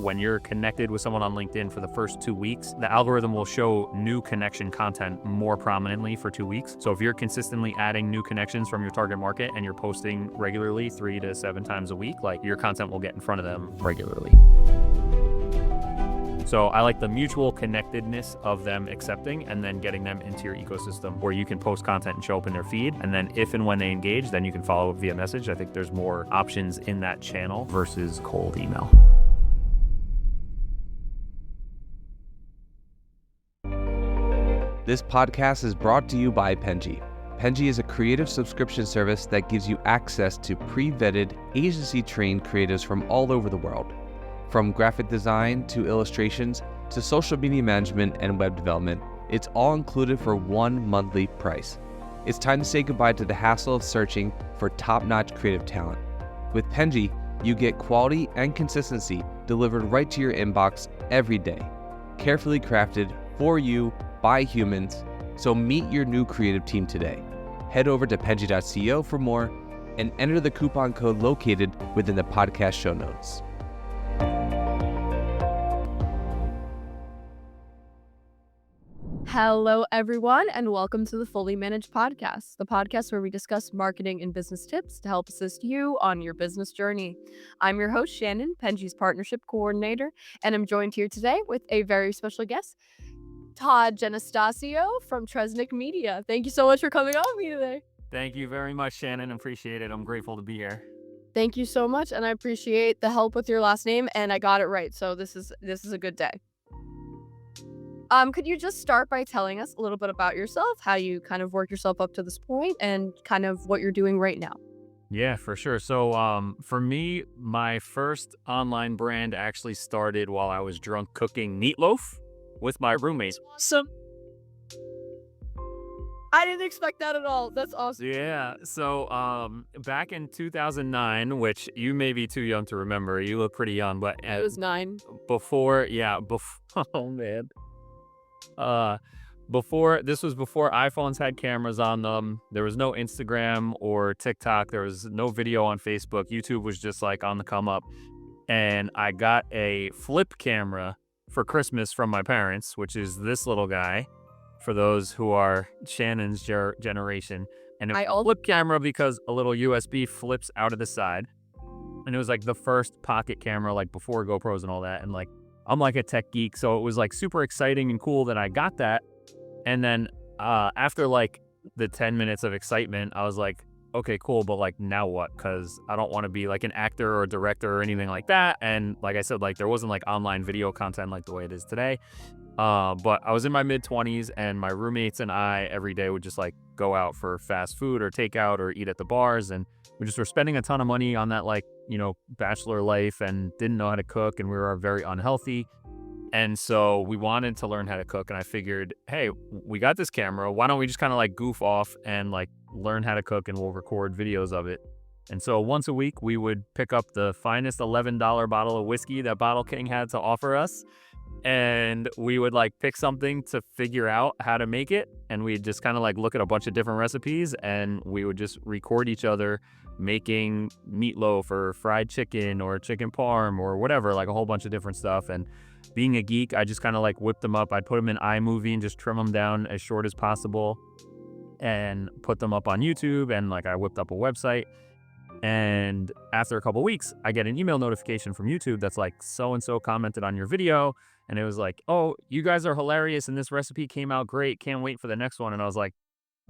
when you're connected with someone on LinkedIn for the first 2 weeks, the algorithm will show new connection content more prominently for 2 weeks. So if you're consistently adding new connections from your target market and you're posting regularly 3 to 7 times a week, like your content will get in front of them regularly. So I like the mutual connectedness of them accepting and then getting them into your ecosystem where you can post content and show up in their feed. And then if and when they engage, then you can follow up via message. I think there's more options in that channel versus cold email. This podcast is brought to you by Penji. Penji is a creative subscription service that gives you access to pre-vetted, agency-trained creatives from all over the world. From graphic design to illustrations to social media management and web development, it's all included for one monthly price. It's time to say goodbye to the hassle of searching for top-notch creative talent. With Penji, you get quality and consistency delivered right to your inbox every day, carefully crafted for you by humans. So meet your new creative team today. Head over to penji.co for more and enter the coupon code located within the podcast show notes. Hello, everyone, and welcome to the Fully Managed Podcast, the podcast where we discuss marketing and business tips to help assist you on your business journey. I'm your host, Shannon, Penji's partnership coordinator, and I'm joined here today with a very special guest, Todd Genastasio from Tresnick Media. Thank you so much for coming on with me today. Thank you very much, Shannon. Appreciate it. I'm grateful to be here. Thank you so much, and I appreciate the help with your last name, and I got it right, so this is a good day. Could you just start by telling us a little bit about yourself, how you kind of worked yourself up to this point, and kind of what you're doing right now? Yeah, for sure. So for me, my first online brand actually started while I was drunk cooking meatloaf with my roommates. Awesome. I didn't expect that at all. That's awesome. Yeah. So back in 2009, which you may be too young to remember. You look pretty young, but It was 9. Oh man. This was before iPhones had cameras on them. There was no Instagram or TikTok. There was no video on Facebook. YouTube was just like on the come up. And I got a flip camera for Christmas from my parents, which is this little guy for those who are Shannon's generation. And it was a flip camera because a little USB flips out of the side. And it was like the first pocket camera, like before GoPros and all that. And like, I'm like a tech geek, so it was like super exciting and cool that I got that. And then after like the 10 minutes of excitement, I was like, okay, cool, but like now what? Because I don't want to be like an actor or director or anything like that. And like I said, like there wasn't like online video content like the way it is today. But I was in my mid-20s and my roommates and I every day would just like go out for fast food or takeout or eat at the bars. And we just were spending a ton of money on that, like, you know, bachelor life and didn't know how to cook and we were very unhealthy. And so we wanted to learn how to cook. And I figured, hey, we got this camera. Why don't we just kind of like goof off and like learn how to cook and we'll record videos of it. And so once a week, we would pick up the finest $11 bottle of whiskey that Bottle King had to offer us. And we would like pick something to figure out how to make it. And we'd just kind of like look at a bunch of different recipes and we would just record each other making meatloaf or fried chicken or chicken parm or whatever, like a whole bunch of different stuff. And being a geek, I just kind of like whipped them up. I'd put them in iMovie and just trim them down as short as possible and put them up on YouTube. And like I whipped up a website. And after a couple of weeks, I get an email notification from YouTube that's like, so-and-so commented on your video. And it was like, oh, you guys are hilarious and this recipe came out great. Can't wait for the next one. And I was like,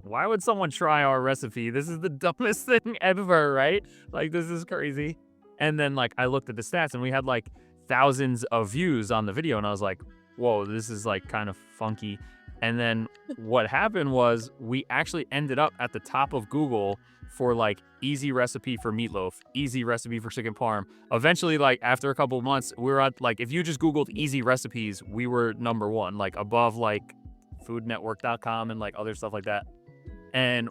why would someone try our recipe? This is the dumbest thing ever, right? Like, this is crazy. And then like I looked at the stats and we had like thousands of views on the video. And I was like, whoa, this is like kind of funky. And then what happened was we actually ended up at the top of Google for like easy recipe for meatloaf, easy recipe for chicken parm. Eventually, like after a couple of months, we were at like, if you just Googled easy recipes, we were number one, like above like foodnetwork.com and like other stuff like that. And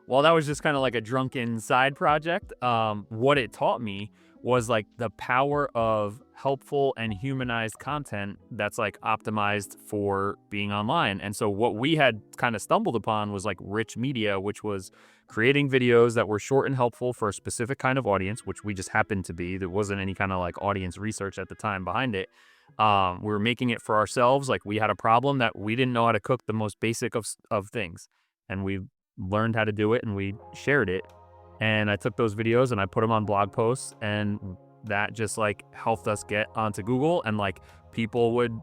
while that was just kind of like a drunken side project, what it taught me was like the power of helpful and humanized content that's like optimized for being online. And so what we had kind of stumbled upon was like rich media, which was creating videos that were short and helpful for a specific kind of audience, which we just happened to be. There wasn't any kind of like audience research at the time behind it. We were making it for ourselves. Like we had a problem that we didn't know how to cook the most basic of things, and we learned how to do it and we shared it. And I took those videos and I put them on blog posts, and that just like helped us get onto Google, and like people would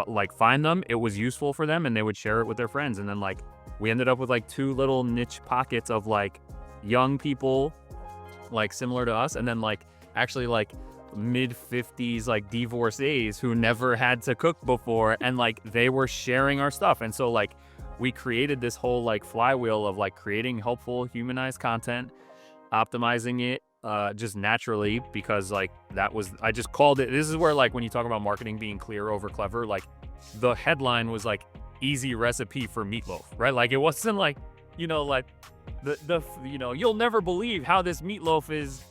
like find them. It was useful for them and they would share it with their friends. And then like we ended up with like 2 little niche pockets of like young people like similar to us, and then like actually like mid-50s like divorcees who never had to cook before, and like they were sharing our stuff. And so like we created this whole like flywheel of like creating helpful humanized content, optimizing it just naturally, because like that was, I just called it, this is where like when you talk about marketing being clear over clever, like the headline was like easy recipe for meatloaf, right? Like it wasn't like, you know, like the you know, you'll never believe how this meatloaf is,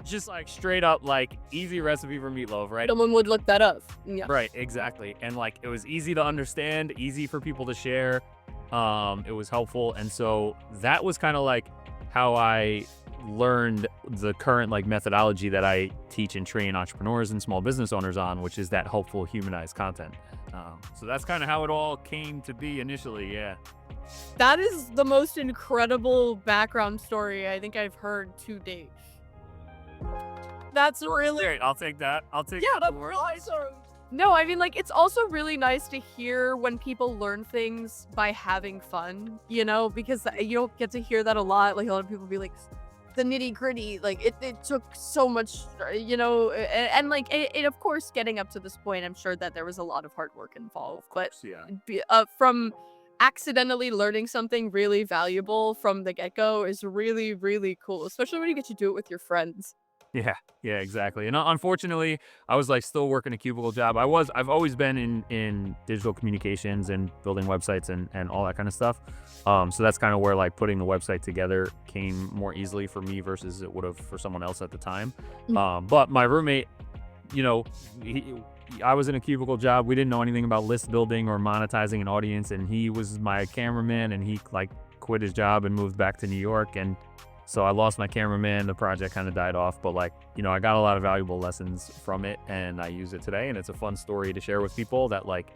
just like straight up like easy recipe for meatloaf, right? Someone would look that up. Yeah. Right, exactly. And like it was easy to understand, easy for people to share. It was helpful. And so that was kind of like how I learned the current like methodology that I teach and train entrepreneurs and small business owners on, which is that helpful humanized content. So that's kind of how it all came to be initially. Yeah. That is the most incredible background story I think I've heard to date. That's really Great. I'll take that. that's really awesome. No, I mean, like, it's also really nice to hear when people learn things by having fun, you know, because you don't get to hear that a lot. Like, a lot of people be like, the nitty gritty, like, it took so much, you know, and like, it, of course, getting up to this point, I'm sure that there was a lot of hard work involved, but from accidentally learning something really valuable from the get-go is really, really cool, especially when you get to do it with your friends. Yeah, exactly. And unfortunately, I was like still working a cubicle job. I've always been in digital communications and building websites and all that kind of stuff. So that's kind of where like putting the website together came more easily for me versus it would have for someone else at the time. But my roommate, you know, I was in a cubicle job. We didn't know anything about list building or monetizing an audience, and he was my cameraman, and he like quit his job and moved back to New York. And so I lost my cameraman, the project kind of died off, but like, you know, I got a lot of valuable lessons from it and I use it today. And it's a fun story to share with people that like,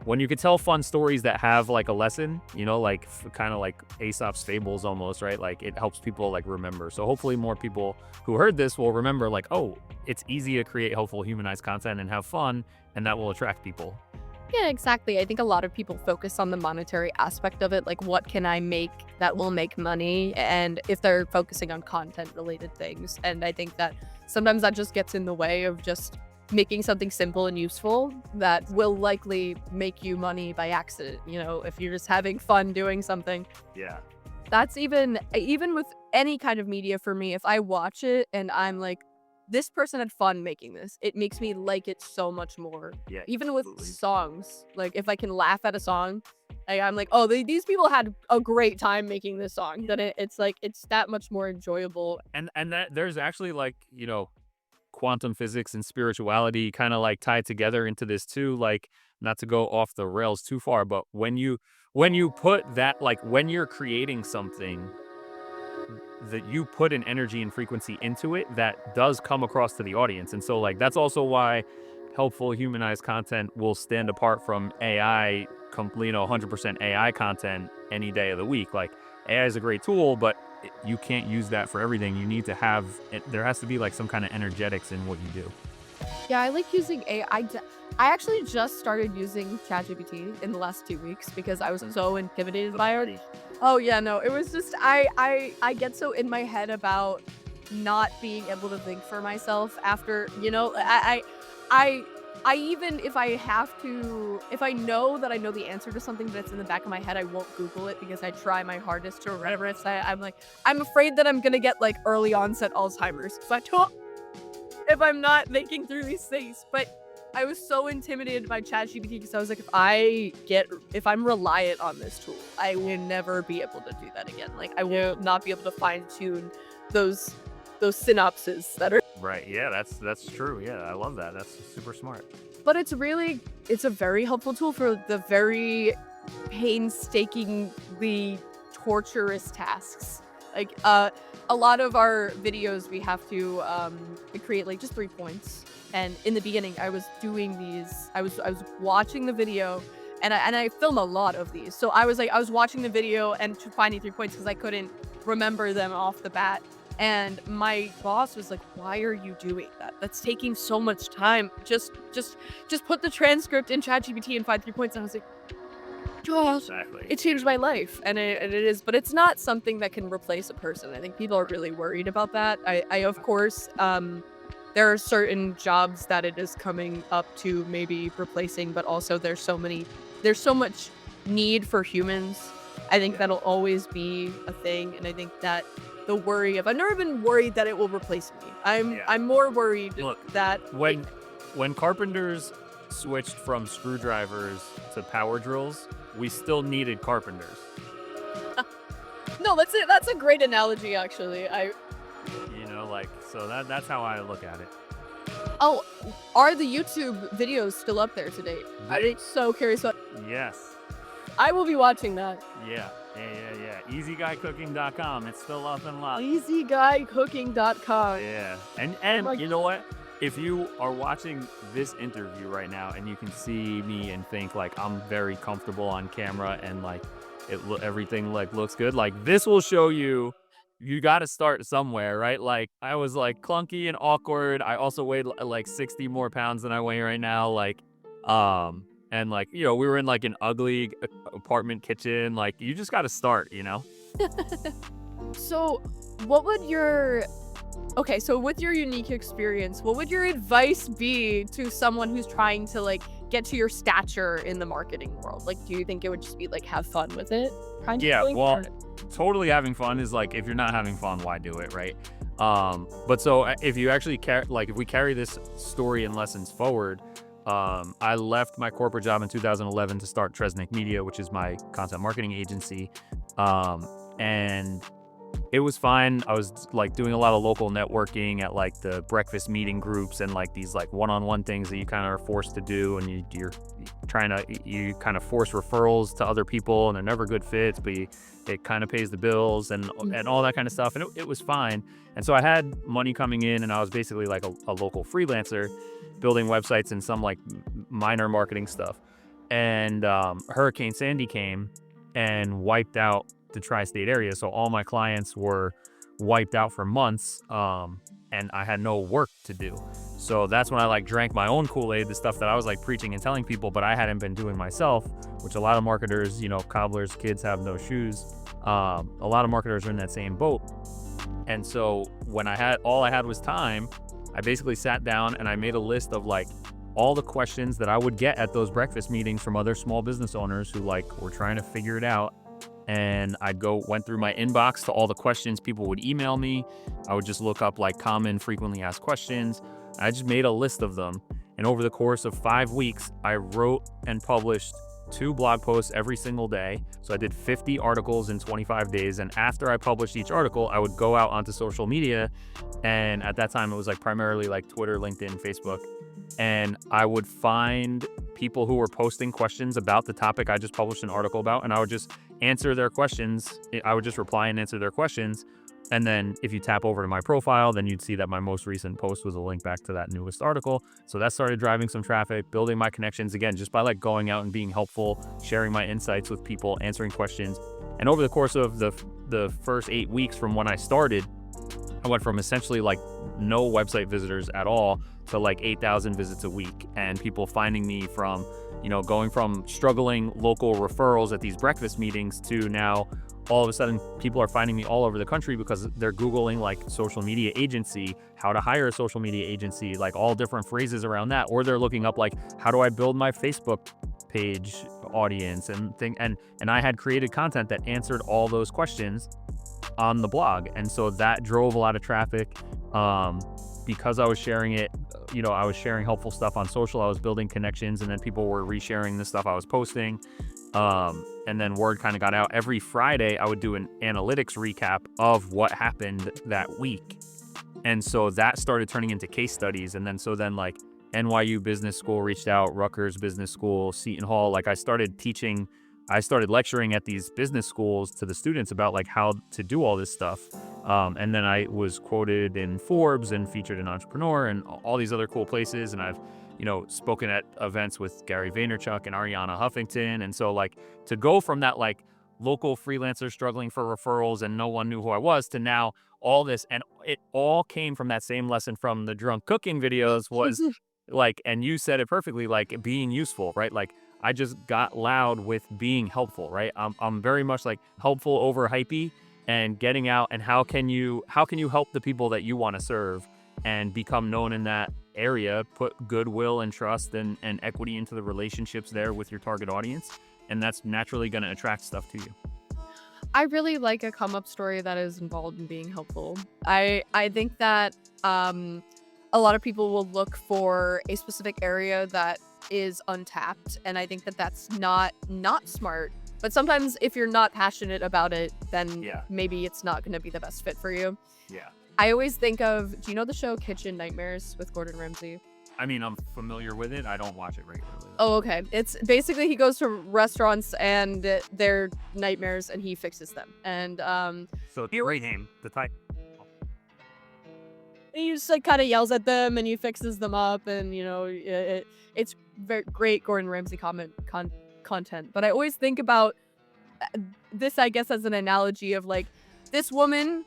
when you could tell fun stories that have like a lesson, you know, like kind of like Aesop's fables almost, right? Like it helps people like remember. So hopefully more people who heard this will remember like, oh, it's easy to create helpful humanized content and have fun, and that will attract people. Yeah, exactly. I think a lot of people focus on the monetary aspect of it, like what can I make that will make money, and if they're focusing on content related things. And I think that sometimes that just gets in the way of just making something simple and useful that will likely make you money by accident, you know, if you're just having fun doing something. Yeah. That's even with any kind of media for me, if I watch it and I'm like, this person had fun making this, it makes me like it so much more. Yeah. Even with absolutely. songs, like if I can laugh at a song, I'm like, oh, these people had a great time making this song. Then it's like, it's that much more enjoyable. And that there's actually like, you know, quantum physics and spirituality kind of like tied together into this too. Like, not to go off the rails too far, but when you put that, like when you're creating something that you put an energy and frequency into it, that does come across to the audience. And so like that's also why helpful humanized content will stand apart from AI, you know, 100% AI content any day of the week. Like AI is a great tool, but you can't use that for everything. You need to have it, there has to be like some kind of energetics in what you do. Yeah, I like using AI. I actually just started using ChatGPT in the last 2 weeks because I was so intimidated by it. Oh yeah, no, it was just I get so in my head about not being able to think for myself after, you know, I even if I know that I know the answer to something that's in the back of my head, I won't Google it because I try my hardest to remember it. So I'm like, I'm afraid that I'm gonna get like early onset Alzheimer's if I'm not thinking through these things. But I was so intimidated by ChatGPT because I was like, if I'm reliant on this tool, I will never be able to do that again. Like I will not be able to fine tune those synopses that are Right. Yeah, that's true. Yeah, I love that. That's super smart. But it's a very helpful tool for the very painstakingly torturous tasks. Like a lot of our videos we have to create like just 3 points. And in the beginning I was doing these I was watching the video and I film a lot of these. So I was watching the video and finding 3 points because I couldn't remember them off the bat. And my boss was like, "Why are you doing that? That's taking so much time. Just put the transcript in ChatGPT and find 3 points." And I was like, "Gosh, Exactly. it changed my life." And it is, but it's not something that can replace a person. I think people are really worried about that. I of course, there are certain jobs that it is coming up to maybe replacing, but also there's so much need for humans. I think that'll always be a thing, and I think that the worry of I've never been worried that it will replace me. Yeah. I'm more worried Look, that when carpenters switched from screwdrivers to power drills, we still needed carpenters. no, that's it. That's a great analogy, actually. Like, so that's how I look at it. Oh, are the YouTube videos still up there today? I'm so curious. Yes. I will be watching that. Yeah. EasyGuyCooking.com. It's still up and live. EasyGuyCooking.com. Yeah. And Like- you know what? If you are watching this interview right now and you can see me and think like I'm very comfortable on camera and like everything like looks good, like this will show you got to start somewhere, right? Like I was like clunky and awkward. I also weighed like 60 more pounds than I weigh right now. Like, and like, we were in like an ugly apartment kitchen. Like you just got to start, So, what would your with your unique experience, what would your advice be to someone who's trying to like get to your stature in the marketing world? Like, do you think it would just be like have fun with it? Kind of Yeah, thing? well, totally having fun is like if you're not having fun, why do it, right? But so if you actually if we carry this story and lessons forward, I left my corporate job in 2011 to start Tresnick Media, which is my content marketing agency, and it was fine. I was like doing a lot of local networking at like the breakfast meeting groups and like these like one-on-one things that you kind of are forced to do, and you kind of force referrals to other people, and they're never good fits, but it kind of pays the bills and all that kind of stuff, and it was fine. And so I had money coming in, and I was basically like a local freelancer building websites and some like minor marketing stuff. And Hurricane Sandy came and wiped out the tri-state area, so all my clients were wiped out for months, and I had no work to do. So that's when I like drank my own Kool-Aid, the stuff that I was like preaching and telling people, but I hadn't been doing myself, which a lot of marketers, cobblers, kids have no shoes. A lot of marketers are in that same boat. And so when all I had was time, I basically sat down and I made a list of like all the questions that I would get at those breakfast meetings from other small business owners who like were trying to figure it out. And went through my inbox to all the questions people would email me. I would just look up like common frequently asked questions. I just made a list of them. And over the course of 5 weeks, I wrote and published 2 blog posts every single day. So I did 50 articles in 25 days. And after I published each article, I would go out onto social media. And at that time, it was like primarily like Twitter, LinkedIn, Facebook. And I would find people who were posting questions about the topic I just published an article about, and I would just answer their questions. I would just reply and answer their questions. And then if you tap over to my profile, then you'd see that my most recent post was a link back to that newest article. So that started driving some traffic, building my connections again, just by like going out and being helpful, sharing my insights with people, answering questions. And over the course of the first 8 weeks from when I started, I went from essentially like no website visitors at all to like 8,000 visits a week, and people finding me from, going from struggling local referrals at these breakfast meetings to now all of a sudden people are finding me all over the country because they're Googling like social media agency, how to hire a social media agency, like all different phrases around that. Or they're looking up like, how do I build my Facebook page audience and I had created content that answered all those questions on the blog. And so that drove a lot of traffic. Because I was sharing it, I was sharing helpful stuff on social, I was building connections, and then people were resharing the stuff I was posting. And then word kind of got out. Every Friday, I would do an analytics recap of what happened that week. And so that started turning into case studies. And then like NYU Business School reached out, Rutgers Business School, Seton Hall. Like I started lecturing at these business schools to the students about like how to do all this stuff. And then I was quoted in Forbes and featured in Entrepreneur and all these other cool places. And I've, spoken at events with Gary Vaynerchuk and Ariana Huffington. And so like to go from that like local freelancer struggling for referrals and no one knew who I was to now all this, and it all came from that same lesson from the drunk cooking videos was like, and you said it perfectly, like being useful, right? Like I just got loud with being helpful, right? I'm very much like helpful over hypey and getting out, and how can you help the people that you want to serve and become known in that area, put goodwill and trust and equity into the relationships there with your target audience, and that's naturally going to attract stuff to you. I really like a come up story that is involved in being helpful. I think that a lot of people will look for a specific area that is untapped, and I think that that's not smart. But sometimes if you're not passionate about it, then maybe it's not going to be the best fit for you. Yeah. I always think of, do you know the show Kitchen Nightmares with Gordon Ramsay? I mean, I'm familiar with it. I don't watch it regularly. Oh, okay. It's basically he goes to restaurants and they're nightmares and he fixes them. And so great name, the type. He just like kind of yells at them and he fixes them up, and it's very great Gordon Ramsay content. But I always think about this, I guess, as an analogy of like, this woman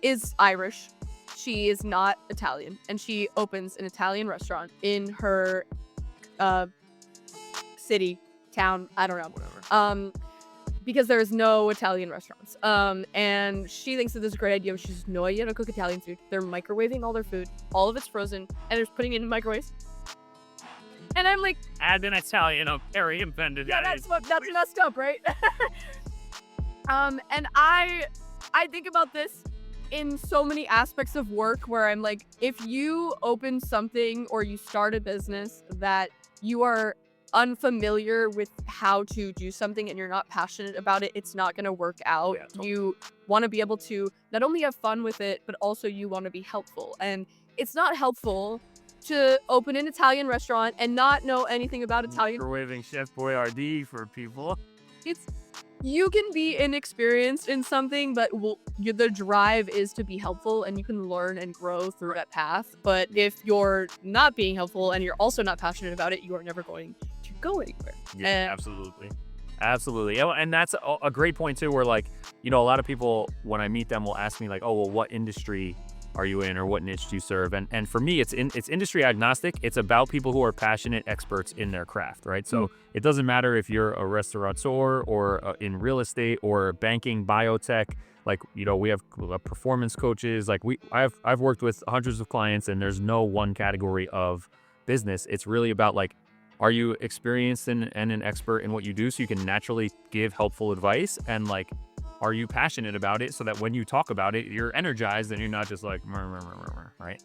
is Irish. She is not Italian, and she opens an Italian restaurant in her city, town, I don't know. Whatever. Because there's no Italian restaurants. And she thinks that this is a great idea, but she has no idea how to cook Italian food. They're microwaving all their food. All of it's frozen, and they're just putting it in microwaves. And I'm like, add an Italian, very invented. Yeah, that's messed up, right? And I think about this in so many aspects of work where I'm like, if you open something or you start a business that you are unfamiliar with how to do something and you're not passionate about it, it's not going to work out. Yeah, totally. You want to be able to not only have fun with it, but also you want to be helpful. And it's not helpful to open an Italian restaurant and not know anything about Italian. Microwaving Chef Boyardee for people. You can be inexperienced in something, but the drive is to be helpful, and you can learn and grow through that path. But if you're not being helpful and you're also not passionate about it, you are never going to go anywhere. Yeah, absolutely. And that's a great point too, where like, a lot of people, when I meet them, will ask me like, oh, well, what industry are you in, or what niche do you serve? And for me, it's industry agnostic. It's about people who are passionate experts in their craft, right? So it doesn't matter if you're a restaurateur or in real estate or banking, biotech. Like, we have performance coaches. Like I've worked with hundreds of clients, and there's no one category of business. It's really about like, are you experienced and an expert in what you do, so you can naturally give helpful advice, and like, are you passionate about it so that when you talk about it, you're energized and you're not just like, right?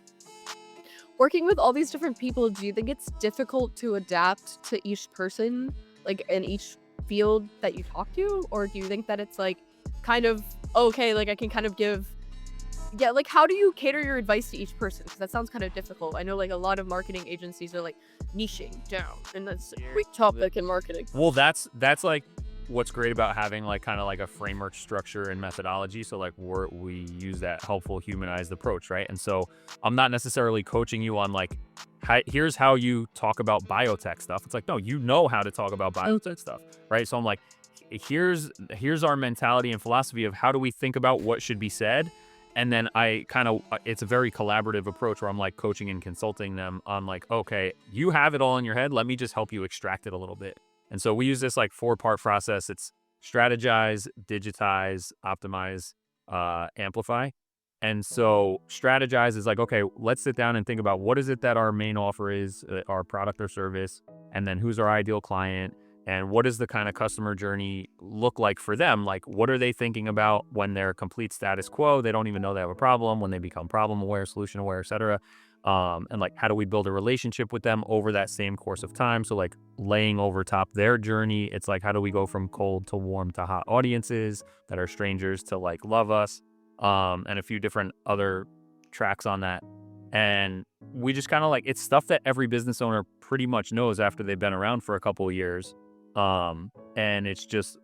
Working with all these different people, do you think it's difficult to adapt to each person, like in each field that you talk to? Or do you think that it's like kind of okay, like I can kind of give, like how do you cater your advice to each person? Because that sounds kind of difficult. I know like a lot of marketing agencies are like niching down, and that's a great topic in marketing. Well, that's like what's great about having like kind of like a framework structure and methodology. So like we use that helpful humanized approach, right? And so I'm not necessarily coaching you on like, here's how you talk about biotech stuff. It's like, no, you know how to talk about biotech stuff, right? So I'm like, here's our mentality and philosophy of how do we think about what should be said. And then it's a very collaborative approach where I'm like coaching and consulting them on like, okay, you have it all in your head. Let me just help you extract it a little bit. And so we use this like 4-part process. It's strategize, digitize, optimize, amplify. And so strategize is like, okay, let's sit down and think about what is it that our main offer is, our product or service, and then who's our ideal client, and what does the kind of customer journey look like for them? Like, what are they thinking about when they're complete status quo? They don't even know they have a problem, when they become problem aware, solution aware, et cetera. And like, how do we build a relationship with them over that same course of time? So like laying over top their journey, it's like, how do we go from cold to warm to hot audiences that are strangers to like love us? And a few different other tracks on that. And we just kind of like, it's stuff that every business owner pretty much knows after they've been around for a couple of years. And it's just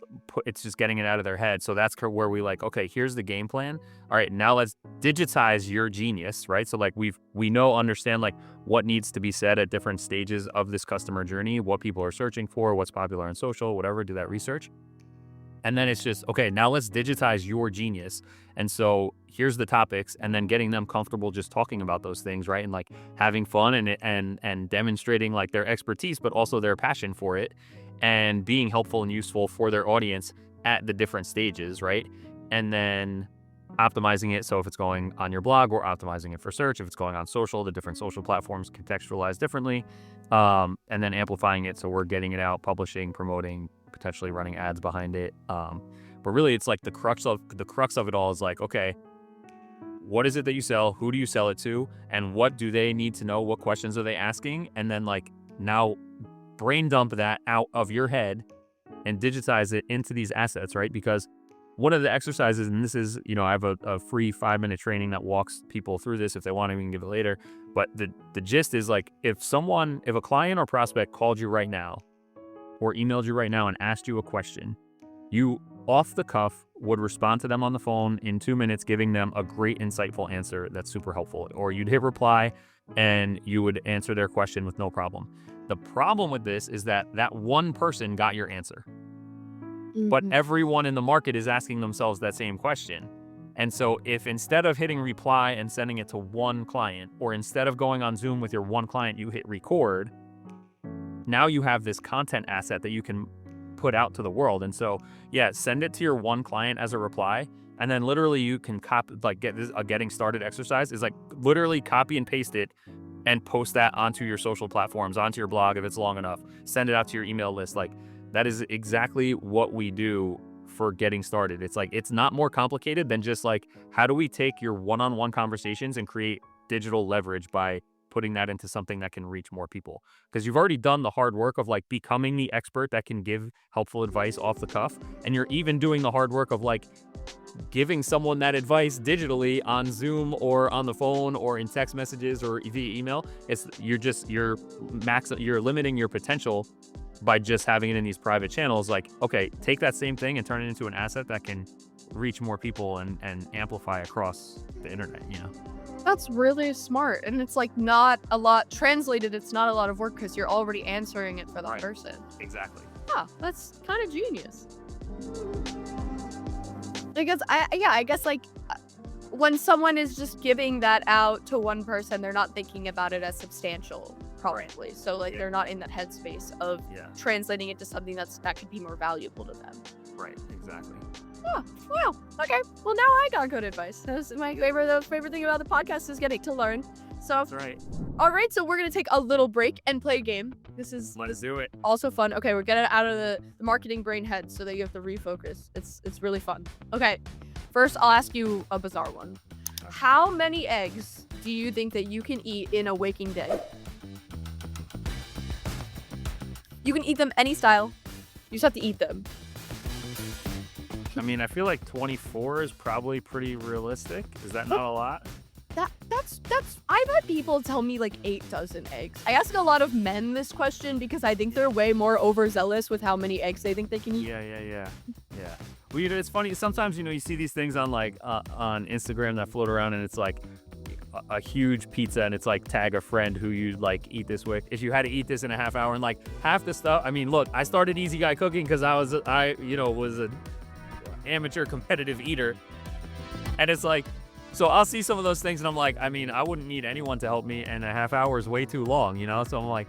getting it out of their head. So that's where we like, okay, here's the game plan. All right, now let's digitize your genius, right? So like understand like what needs to be said at different stages of this customer journey, what people are searching for, what's popular on social, whatever, do that research. And then it's just, okay, now let's digitize your genius. And so here's the topics, and then getting them comfortable just talking about those things, right? And like having fun and demonstrating like their expertise, but also their passion for it, and being helpful and useful for their audience at the different stages, right? And then optimizing it. So if it's going on your blog, we're optimizing it for search. If it's going on social, the different social platforms contextualize differently. And then amplifying it. So we're getting it out, publishing, promoting, potentially running ads behind it. But really it's like the crux of it all is like, okay, what is it that you sell? Who do you sell it to? And what do they need to know? What questions are they asking? And then like now brain dump that out of your head and digitize it into these assets, right? Because one of the exercises, and this is, I have a free 5-minute training that walks people through this. If they want to, we can give it later. But the gist is like, if a client or prospect called you right now or emailed you right now and asked you a question, you off the cuff would respond to them on the phone in 2 minutes, giving them a great, insightful answer that's super helpful. Or you'd hit reply and you would answer their question with no problem. The problem with this is that one person got your answer, but everyone in the market is asking themselves that same question. And so if instead of hitting reply and sending it to one client, or instead of going on Zoom with your one client, you hit record, now you have this content asset that you can put out to the world. And so, yeah, send it to your one client as a reply. And then literally you can get this, a getting started exercise is like literally copy and paste it and post that onto your social platforms, onto your blog if it's long enough, send it out to your email list. Like that is exactly what we do for getting started. It's like, it's not more complicated than just like, how do we take your one-on-one conversations and create digital leverage by putting that into something that can reach more people? Because you've already done the hard work of like becoming the expert that can give helpful advice off the cuff. And you're even doing the hard work of like giving someone that advice digitally on Zoom or on the phone or in text messages or via email. You're limiting your potential by just having it in these private channels. Like, okay, take that same thing and turn it into an asset that can reach more people and amplify across the internet, That's really smart. And it's like not a lot translated. It's not a lot of work because you're already answering it for that person. Exactly. Yeah, that's kind of genius. Because I guess like when someone is just giving that out to one person, they're not thinking about it as substantial, probably. Right. So like they're not in that headspace of translating it to something that could be more valuable to them. Right, exactly. Oh, wow. Okay. Well, now I got good advice. That's my favorite thing about the podcast is getting to learn. So that's right. All right. So we're going to take a little break and play a game. Let's do it. Also fun. Okay. We're getting out of the marketing brain head so that you have to refocus. It's really fun. Okay. First, I'll ask you a bizarre one. How many eggs do you think that you can eat in a waking day? You can eat them any style. You just have to eat them. I mean, I feel like 24 is probably pretty realistic. Is that not a lot? That's I've had people tell me like 8 dozen eggs. I ask a lot of men this question because I think they're way more overzealous with how many eggs they think they can eat. Yeah. Well, it's funny. Sometimes, you see these things on like on Instagram that float around, and it's like a huge pizza, and it's like tag a friend who you like eat this with. If you had to eat this in a half hour, and like half the stuff. I mean, look, I started Easy Guy Cooking because I was an amateur competitive eater, and it's like, so I'll see some of those things and I'm like, I mean, I wouldn't need anyone to help me, and a half hour is way too long, so I'm like,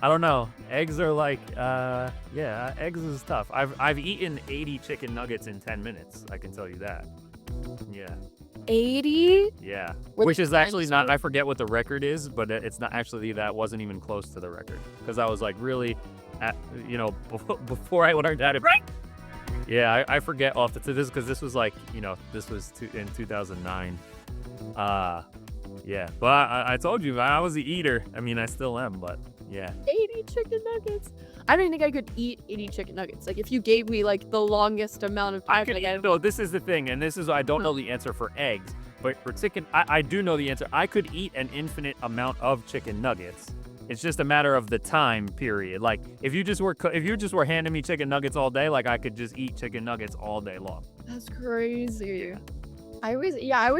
I don't know. Eggs are like, eggs is tough. I've eaten 80 chicken nuggets in 10 minutes, I can tell you that. Yeah. 80? Yeah. Which is actually not, I forget what the record is, but it's not actually, that wasn't even close to the record, because I was like really before I learned how to Yeah, I forget off the this because this was like, this was in 2009. Yeah, but I told you I was the eater. I mean, I still am, but yeah. 80 chicken nuggets. I don't think I could eat 80 chicken nuggets. Like if you gave me like the longest amount of time. No, this is the thing, and this is, I don't know the answer for eggs, But for chicken, I do know the answer. I could eat an infinite amount of chicken nuggets. It's just a matter of the time period. Like if you just were handing me chicken nuggets all day, like I could just eat chicken nuggets all day long. That's crazy. I always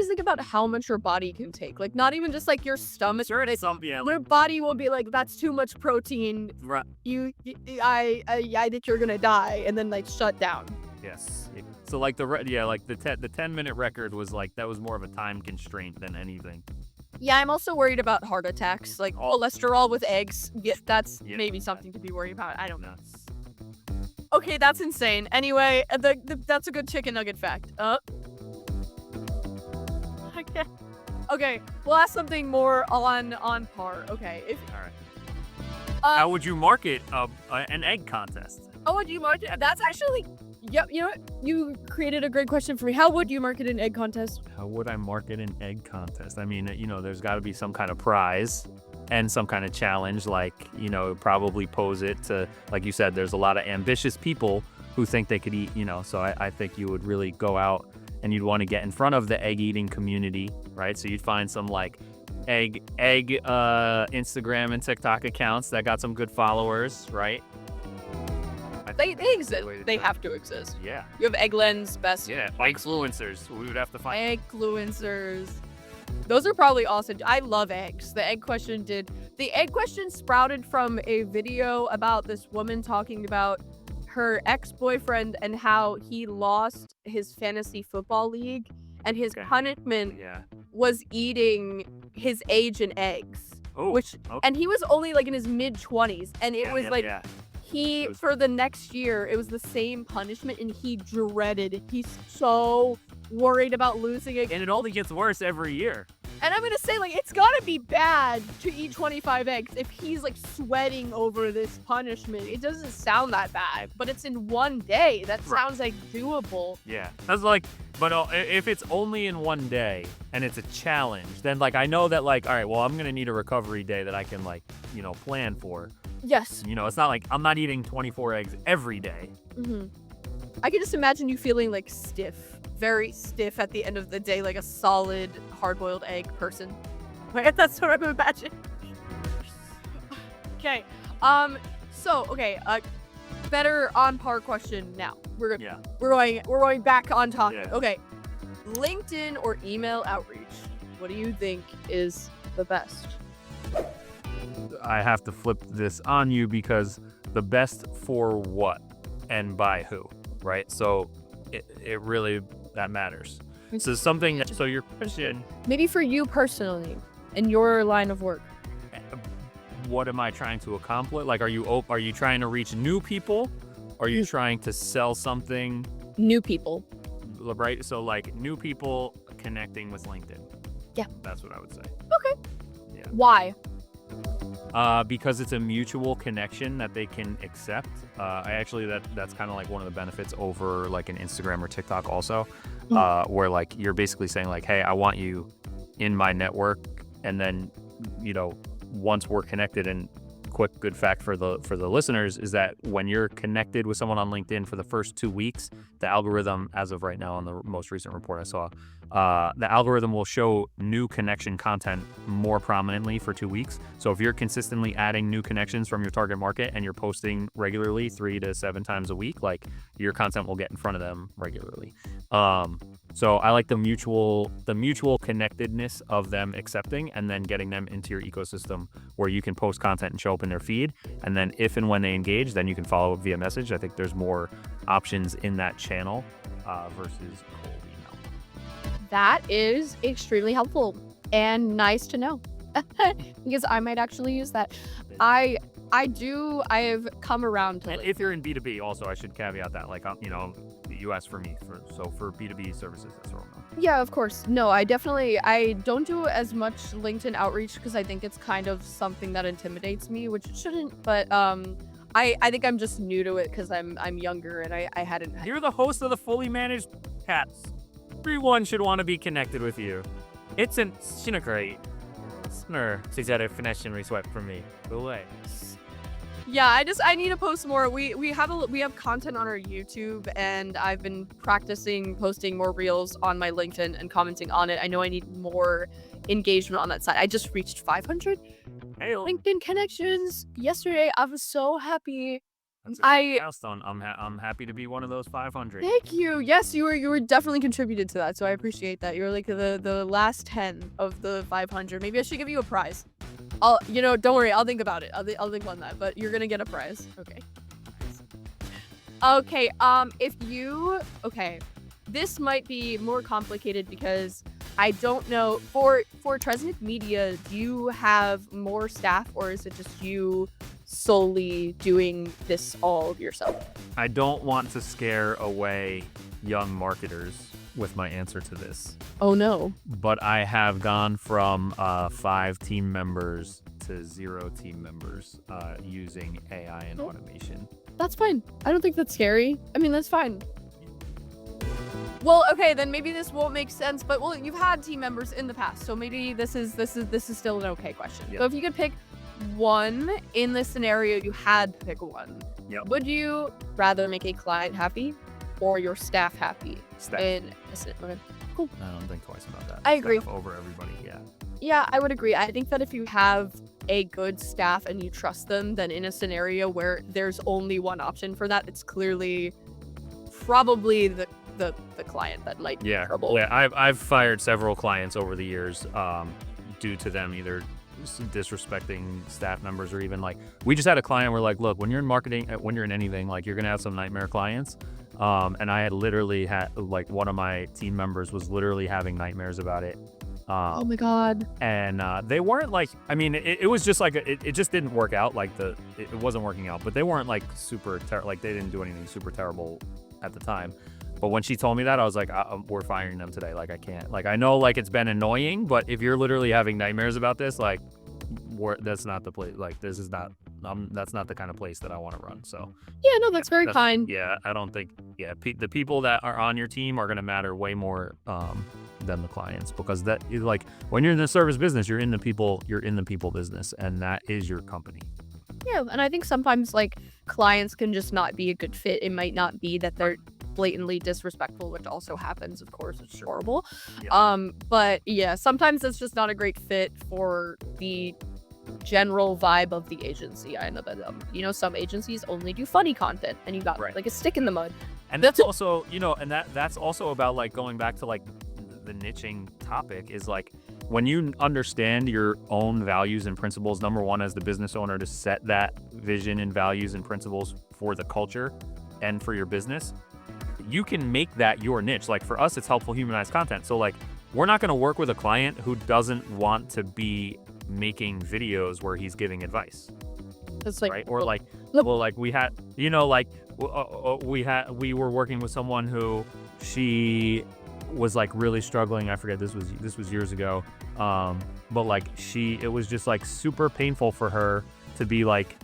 think about how much your body can take. Like not even just like your stomach. Sure, it's something. Yeah. Your body will be like, that's too much protein. Right. I think you're gonna die, and then like shut down. Yes. So like the 10-minute record was like that was more of a time constraint than anything. Yeah, I'm also worried about heart attacks, like cholesterol with eggs. Yeah, that's maybe something to be worried about. I don't know. Okay, that's insane. Anyway, that's a good chicken nugget fact. Okay, we'll ask something more on par. Okay, all right. How would you market an egg contest? How would you market? That's actually, yep. You know what? You created a great question for me. How would you market an egg contest? How would I market an egg contest? I mean, there's got to be some kind of prize and some kind of challenge. Like, probably pose it to, like you said, there's a lot of ambitious people who think they could eat. So I think you would really go out and you'd want to get in front of the egg eating community, right? So you'd find some like egg Instagram and TikTok accounts that got some good followers, right? They exist. They have to exist. Yeah. You have Eggland's best. Yeah, eggfluencers. We would have to find Eggfluencers. Those are probably awesome. I love eggs. The egg question sprouted from a video about this woman talking about her ex-boyfriend and how he lost his fantasy football league, and his punishment was eating his age in eggs. And he was only like in his mid-20s, and it was like for the next year it was the same punishment, and he dreaded it. He's so worried about losing it, and it only gets worse every year. And I'm gonna say, like, it's gotta be bad to eat 25 eggs if he's like sweating over this punishment. It doesn't sound that bad, but it's in one day. That sounds like doable. Yeah, that's like, but if it's only in one day and it's a challenge, then like I know that like, all right, well, I'm gonna need a recovery day that I can like, plan for. Yes. It's not like I'm not eating 24 eggs every day. Mm-hmm. I can just imagine you feeling like stiff. Very stiff at the end of the day, like a solid hard-boiled egg person. That's what I'm imagining. Okay. Better on par question now. We're going back on topic. Yeah. Okay. LinkedIn or email outreach? What do you think is the best? I have to flip this on you because the best for what and by who, right? So it really that matters. So your question, maybe for you personally in your line of work, what am I trying to accomplish? Like, are you trying to reach new people? Are you trying to sell something? New people, right? So like new people connecting with LinkedIn. Yeah, that's what I would say. Okay. Yeah. Why? Because it's a mutual connection that they can accept. That's kind of like one of the benefits over like an Instagram or TikTok also, where like you're basically saying like, hey, I want you in my network, and then once we're connected. And quick good fact for the listeners is that when you're connected with someone on LinkedIn for the first 2 weeks, the algorithm, as of right now on the most recent report I saw, the algorithm will show new connection content more prominently for 2 weeks. So if you're consistently adding new connections from your target market and you're posting regularly 3 to 7 times a week, like your content will get in front of them regularly. So I like the mutual connectedness of them accepting and then getting them into your ecosystem where you can post content and show up in their feed. And then if and when they engage, then you can follow up via message. I think there's more options in that channel versus cold email. That is extremely helpful and nice to know because I might actually use that. I have come around to and if you're in B2B also, I should caveat that, like, you asked for me for B2B services, that's what I'm on. Yeah, of course. No, I don't do as much LinkedIn outreach because I think it's kind of something that intimidates me, which it shouldn't, but I think I'm just new to it because I'm younger and I hadn't. You're the host of the Fully Managed Cats. Everyone should want to be connected with you. It's an great. Snur, she's had a finesse and reswipe from me. Go away. Yeah, I need to post more. We have content on our YouTube, and I've been practicing posting more reels on my LinkedIn and commenting on it. I know I need more engagement on that side. I just reached 500 LinkedIn connections yesterday. I was so happy. That's a I milestone. I'm happy to be one of those 500. Thank you. Yes, you were definitely contributed to that, so I appreciate that. You're like the last 10 of the 500. Maybe I should give you a prize. Don't worry. I'll think about it. I'll think on that. But you're gonna get a prize. Okay. Okay. This might be more complicated because I don't know. For Tresnick Media, do you have more staff, or is it just you solely doing this all yourself? I don't want to scare away young marketers with my answer to this, Oh no. but I have gone from 5 team members to 0 team members using AI and automation. That's fine. I don't think that's scary. I mean, that's fine. Well, okay, then maybe this won't make sense, but you've had team members in the past, so maybe this is still an okay question. Yeah. So if you could pick one in this scenario, you had to pick one. Yep. Would you rather make a client happy or your staff happy? Staff. Okay, cool. I don't think twice about that. I agree. Staff over everybody, yeah. Yeah, I would agree. I think that if you have a good staff and you trust them, then in a scenario where there's only one option for that, it's clearly probably the client that might be in trouble. Yeah, I've fired several clients over the years due to them either disrespecting staff members, or even like, we just had a client where like, look, when you're in marketing, when you're in anything, like, you're gonna have some nightmare clients. And I had literally had, like, one of my team members was literally having nightmares about it. Oh my God. And they weren't like, I mean, it was just like, it just didn't work out. Like it wasn't working out, but they weren't like super, like they didn't do anything super terrible at the time. But when she told me that, I was like, we're firing them today. Like, I can't, like, I know like it's been annoying, but if you're literally having nightmares about this, like, that's not the place. Like, this is not, that's not the kind of place that I want to run. So Yeah, no, that's very kind. yeah, I don't think, the people that are on your team are going to matter way more than the clients, because that is like, when you're in the service business, you're in the people business, and that is your company. Yeah, and I think sometimes like clients can just not be a good fit. It might not be that they're blatantly disrespectful, which also happens, of course. It's horrible. Yeah. But yeah, sometimes it's just not a great fit for the general vibe of the agency. I know that some agencies only do funny content, and you got Right. like a stick in the mud. And that's also, and that's also about like going back to like the niching topic, is like, when you understand your own values and principles, number one, as the business owner, to set that vision and values and principles for the culture and for your business, you can make that your niche. Like, for us, it's helpful humanized content. So like, we're not going to work with a client who doesn't want to be making videos where he's giving advice. It's like, right? Or like, look- well, like we had, we were working with someone who, she was like really struggling. I forget, this was years ago. But like, it was just like super painful for her to be like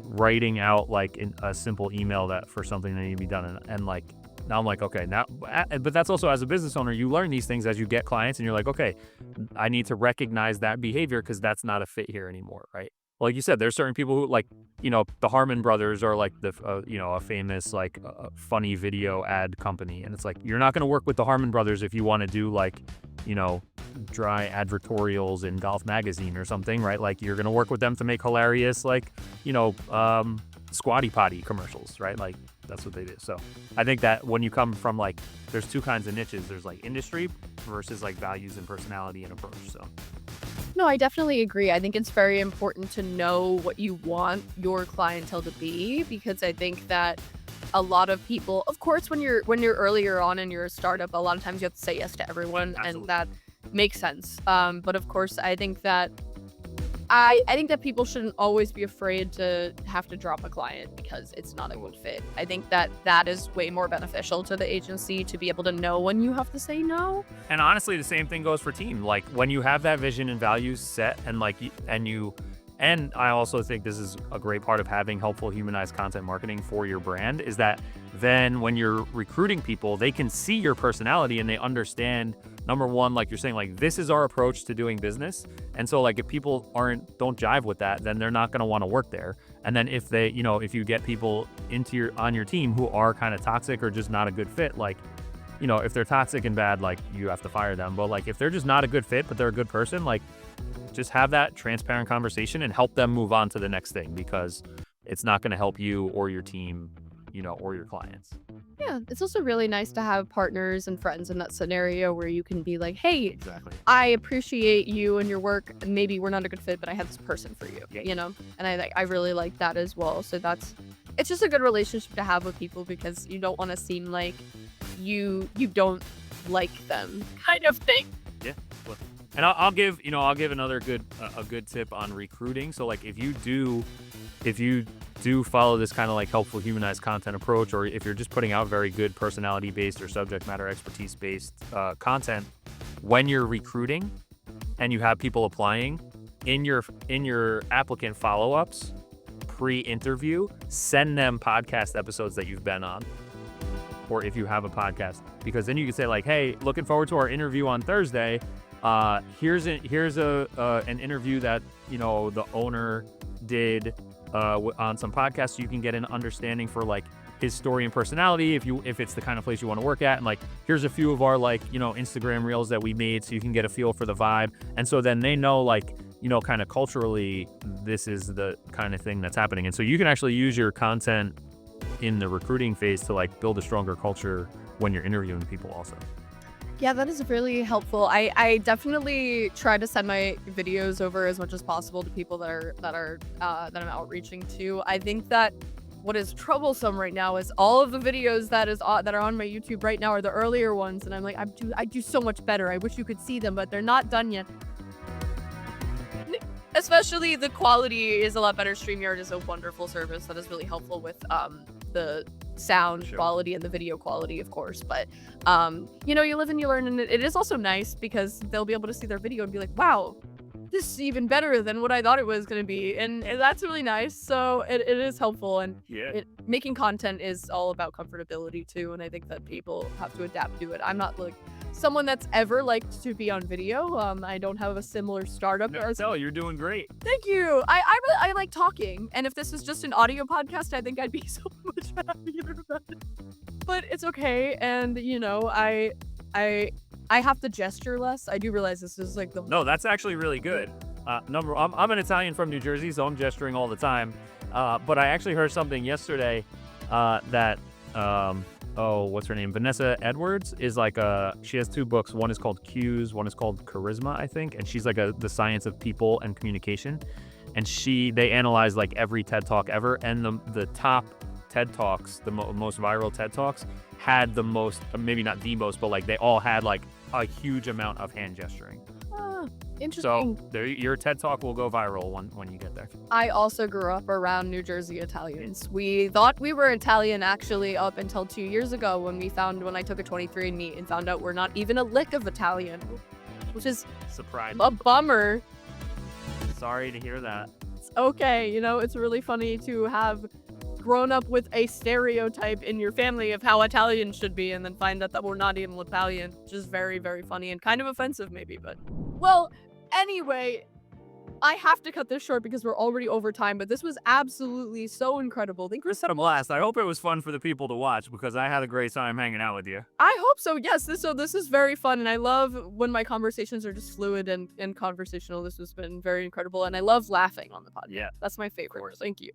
writing out like in a simple email that for something that needed to be done. And like, now I'm like, okay, now, but that's also, as a business owner, you learn these things as you get clients, and you're like, okay, I need to recognize that behavior because that's not a fit here anymore, right? Like you said, there's certain people who, like, the Harmon brothers are like a famous like funny video ad company, and it's like, you're not going to work with the Harmon brothers if you want to do like, dry advertorials in Golf Magazine or something, right? Like, you're going to work with them to make hilarious like, Squatty Potty commercials, right? Like, that's what they do. So I think that when you come from like, there's two kinds of niches. There's like industry versus like values and personality and approach. So No, I definitely agree. I think it's very important to know what you want your clientele to be, because I think that a lot of people, of course, when you're earlier on and you're a startup, a lot of times you have to say yes to everyone. Absolutely. And that makes sense. But of course, I think that people shouldn't always be afraid to have to drop a client because it's not a good fit. I think that is way more beneficial to the agency, to be able to know when you have to say no. And honestly, the same thing goes for team. Like, when you have that vision and values set, and like, and And I also think this is a great part of having helpful humanized content marketing for your brand, is that then when you're recruiting people, they can see your personality and they understand, number one, like you're saying, like, this is our approach to doing business. And so like if people don't jive with that, then they're not going to want to work there. And then if they, if you get people on your team who are kind of toxic or just not a good fit, like, if they're toxic and bad, like, you have to fire them. But like if they're just not a good fit, but they're a good person, like, just have that transparent conversation and help them move on to the next thing, because it's not going to help you or your team, or your clients. Yeah, it's also really nice to have partners and friends in that scenario where you can be like, hey, Exactly. I appreciate you and your work. Maybe we're not a good fit, but I have this person for you, Yeah. And I really like that as well. So it's just a good relationship to have with people, because you don't want to seem like you don't like them kind of thing. Yeah. And I'll give another good tip on recruiting. So like if you do follow this kind of like helpful humanized content approach, or if you're just putting out very good personality based or subject matter expertise based content, when you're recruiting and you have people applying, in your applicant follow-ups pre-interview, send them podcast episodes that you've been on, or if you have a podcast, because then you can say like, hey, looking forward to our interview on Thursday. Here's an interview that the owner did on some podcasts, so you can get an understanding for like his story and personality, if it's the kind of place you want to work at. And like, here's a few of our like Instagram reels that we made, so you can get a feel for the vibe. And so then they know like kind of culturally, this is the kind of thing that's happening. And so you can actually use your content in the recruiting phase to like build a stronger culture when you're interviewing people also. Yeah, that is really helpful. I definitely try to send my videos over as much as possible to people that I'm outreaching to. I think that what is troublesome right now is all of the videos that are on my YouTube right now are the earlier ones, and I'm like, I do so much better. I wish you could see them, but they're not done yet. Especially the quality is a lot better. StreamYard is a wonderful service that is really helpful with the sound quality and the video quality, of course. But you live and you learn, and it is also nice because they'll be able to see their video and be like, wow, this is even better than what I thought it was going to be, and that's really nice. So it is helpful, and making content is all about comfortability too, and I think that people have to adapt to it. I'm not like someone that's ever liked to be on video. I don't have a similar startup. No, you're doing great. Thank you. I like talking, and if this was just an audio podcast, I think I'd be so much happier about it. But it's okay, and I have to gesture less. I do realize this is like No, that's actually really good. I'm an Italian from New Jersey, so I'm gesturing all the time. But I actually heard something yesterday that what's her name? Vanessa Edwards is like she has 2 books. One is called Cues, one is called Charisma, I think. And she's like the science of people and communication. And they analyze like every TED Talk ever. And the top TED Talks, the most viral TED Talks, had the most, maybe not the most, but like they all had like a huge amount of hand gesturing. Interesting. So your TED Talk will go viral when you get there. I also grew up around New Jersey Italians. We thought we were Italian actually up until 2 years ago when I took a 23andMe and found out we're not even a lick of Italian, which is surprising. A bummer. Sorry to hear that. It's okay. It's really funny to have grown up with a stereotype in your family of how Italian should be, and then find out that we're not even Italian, which is very, very funny and kind of offensive maybe, but well, anyway, I have to cut this short because we're already over time, but this was absolutely so incredible. Thank you. This had a blast. I hope it was fun for the people to watch, because I had a great time hanging out with you. I hope so. Yes, this is very fun, and I love when my conversations are just fluid and conversational. This has been very incredible, and I love laughing on the podcast. Yeah, that's my favorite. Thank you.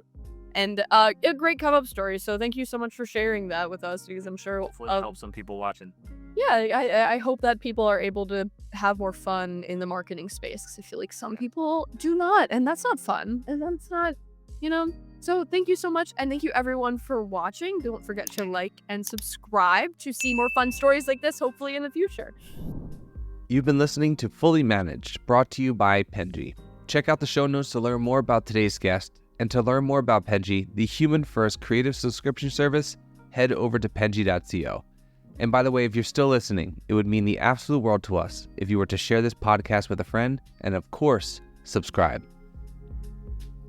And a great come-up story, so thank you so much for sharing that with us, because I'm sure hopefully it helps some people watching. Yeah, I hope that people are able to have more fun in the marketing space, because I feel like some people do not, and that's not fun, and that's not, So thank you so much, and thank you everyone for watching. Don't forget to like and subscribe to see more fun stories like this, hopefully in the future. You've been listening to Fully Managed, brought to you by Penji. Check out the show notes to learn more about today's guest. And to learn more about Penji, the human-first creative subscription service, head over to penji.co. And by the way, if you're still listening, it would mean the absolute world to us if you were to share this podcast with a friend and, of course, subscribe.